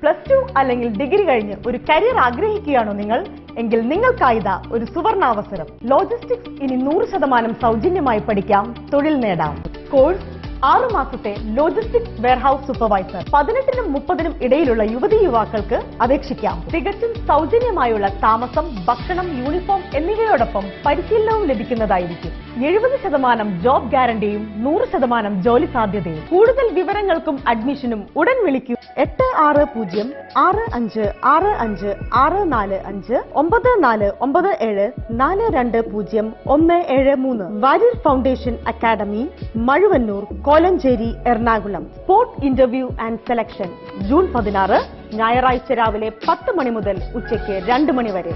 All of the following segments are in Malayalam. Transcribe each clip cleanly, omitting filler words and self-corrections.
+2 അല്ലെങ്കിൽ ഡിഗ്രി കഴിഞ്ഞ് ഒരു കരിയർ ആഗ്രഹിക്കുകയാണോ നിങ്ങൾ? എങ്കിൽ നിങ്ങൾക്കായിതാ ഒരു സുവർണാവസരം. ലോജിസ്റ്റിക്സ് ഇനി 100% സൗജന്യമായി പഠിക്കാം, തൊഴിൽ നേടാം. കോഴ്സ് 6 മാസത്തെ ലോജിസ്റ്റിക്സ് വെയർഹൌസ് സൂപ്പർവൈസർ. 18നും 30നും ഇടയിലുള്ള യുവതീ യുവാക്കൾക്ക് അപേക്ഷിക്കാം. തികച്ചും സൗജന്യമായുള്ള താമസം, ഭക്ഷണം, യൂണിഫോം എന്നിവയോടൊപ്പം പരിശീലനവും ലഭിക്കുന്നതായിരിക്കും. 70% ജോബ് ഗ്യാരണ്ടിയും 100% ജോലി സാധ്യതയും. കൂടുതൽ വിവരങ്ങൾക്കും അഡ്മിഷനും ഉടൻ വിളിക്കൂ. 860565459497420173. Warrier foundation academy, Mazhuvannoor, Kolenchery, Ernakulam. Spot interview and selection June 16, ഞായറാഴ്ച രാവിലെ 10 മണി മുതൽ ഉച്ചയ്ക്ക് 2 മണി വരെ.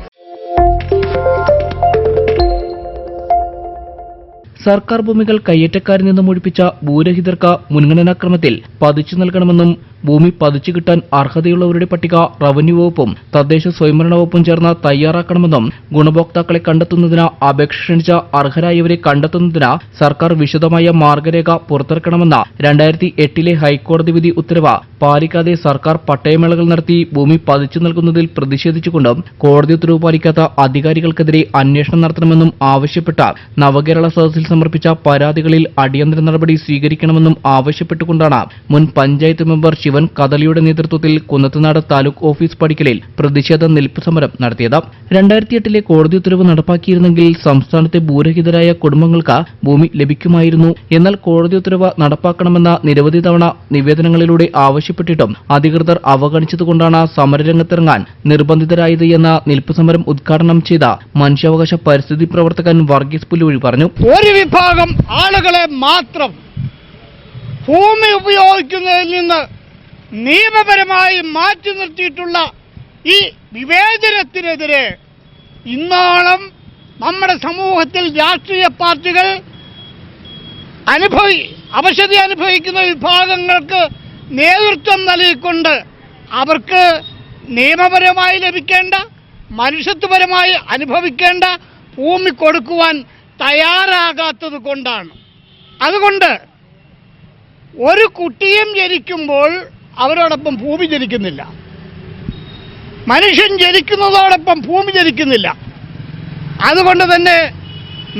സർക്കാർ ഭൂമികൾ കയ്യേറ്റക്കാരിൽ നിന്നും ഒഴിപ്പിച്ച ഭൂരഹിതർക്ക് മുൻഗണനാക്രമത്തിൽ പതിച്ചു നൽകണമെന്നും ഭൂമി പതിച്ചു കിട്ടാൻ അർഹതയുള്ളവരുടെ പട്ടിക റവന്യൂ വകുപ്പും തദ്ദേശ സ്വയംഭരണ വകുപ്പും ചേർന്ന് തയ്യാറാക്കണമെന്നും ഗുണഭോക്താക്കളെ കണ്ടെത്തുന്നതിന് അപേക്ഷ ക്ഷണിച്ച അർഹരായവരെ കണ്ടെത്തുന്നതിന് സർക്കാർ വിശദമായ മാർഗരേഖ പുറത്തിറക്കണമെന്ന 2008 ഹൈക്കോടതി വിധി ഉത്തരവ് പാലിക്കാതെ സർക്കാർ പട്ടയമേളകൾ നടത്തി ഭൂമി പതിച്ചു നൽകുന്നതിൽ പ്രതിഷേധിച്ചുകൊണ്ടും കോടതി ഉത്തരവ് പാലിക്കാത്ത അധികാരികൾക്കെതിരെ അന്വേഷണം നടത്തണമെന്നും ആവശ്യപ്പെട്ട നവകേരള സദസ്സിൽ സമർപ്പിച്ച പരാതികളിൽ അടിയന്തര നടപടി സ്വീകരിക്കണമെന്നും ആവശ്യപ്പെട്ടുകൊണ്ടാണ് മുൻ പഞ്ചായത്ത് മെമ്പർ ശിവൻ കദളിയുടെ നേതൃത്വത്തിൽ കുന്നത്തുനാട് താലൂക്ക് ഓഫീസ് പടിക്കലിൽ പ്രതിഷേധ നിൽപ്പ് സമരം നടത്തിയത്. 2008 കോടതി ഉത്തരവ് നടപ്പാക്കിയിരുന്നെങ്കിൽ സംസ്ഥാനത്തെ ഭൂരഹിതരായ കുടുംബങ്ങൾക്ക് ഭൂമി ലഭിക്കുമായിരുന്നു. എന്നാൽ കോടതി ഉത്തരവ് നടപ്പാക്കണമെന്ന നിരവധി തവണ നിവേദനങ്ങളിലൂടെ ആവശ്യപ്പെട്ടിട്ടും അധികൃതർ അവഗണിച്ചതുകൊണ്ടാണ് സമരരംഗത്തിറങ്ങാൻ നിർബന്ധിതരായത് എന്ന് നിൽപ്പ് സമരം ഉദ്ഘാടനം ചെയ്ത മനുഷ്യാവകാശ പരിസ്ഥിതി പ്രവർത്തകൻ വർഗീസ് പുല്ലൂഴി പറഞ്ഞു. ഒരു വിഭാഗം ആളുകളെ മാത്രം ഭൂമി ഉപയോഗിക്കുന്നതിൽ നിന്ന് നിയമപരമായി മാറ്റി നിർത്തിയിട്ടുള്ള ഈ വിവേചനത്തിനെതിരെ ഇന്നോളം നമ്മുടെ സമൂഹത്തിൽ രാഷ്ട്രീയ പാർട്ടികൾ അവശതി അനുഭവിക്കുന്ന വിഭാഗങ്ങൾക്ക് നേതൃത്വം നൽകിക്കൊണ്ട് അവർക്ക് നിയമപരമായി ലഭിക്കേണ്ട, മനുഷ്യത്വപരമായി അനുഭവിക്കേണ്ട ഭൂമി കൊടുക്കുവാൻ തയ്യാറാകാത്തത് കൊണ്ടാണ്. അതുകൊണ്ട് ഒരു കുട്ടിയും ജനിക്കുമ്പോൾ അവരോടൊപ്പം ഭൂമി ജനിക്കുന്നില്ല, മനുഷ്യൻ ജനിക്കുന്നതോടൊപ്പം ഭൂമി ജനിക്കുന്നില്ല. അതുകൊണ്ട് തന്നെ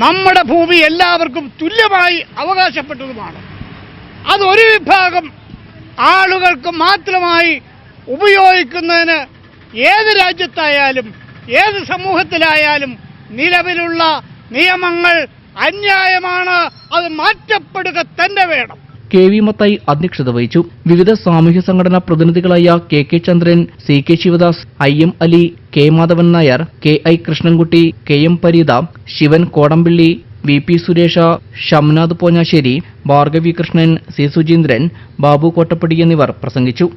നമ്മുടെ ഭൂമി എല്ലാവർക്കും തുല്യമായി അവകാശപ്പെട്ടതുമാണ്. അതൊരു വിഭാഗം ആളുകൾക്ക് മാത്രമായി ഉപയോഗിക്കുന്നതിന് ഏത് രാജ്യത്തായാലും ഏത് സമൂഹത്തിലായാലും നിലവിലുള്ള നിയമങ്ങൾ അന്യായമാണ്. അത് മാറ്റപ്പെടുക തന്നെ വേണം. കെ.വി. മത്തായി അധ്യക്ഷത വഹിച്ചു. വിവിധ സാമൂഹ്യ സംഘടനാ പ്രതിനിധികളായ K. Chandran, C. Sivadas, I.M. Ali, K. Madhavan Nair, K I. Krishnankutty, K M. Pareeth, Sivan Kodampilly, V P. Suresh, Shamnath Ponjassery, Bhargavi Krishnan, C. Sujeendran, Babu Kottappady എന്നിവർ പ്രസംഗിച്ചു.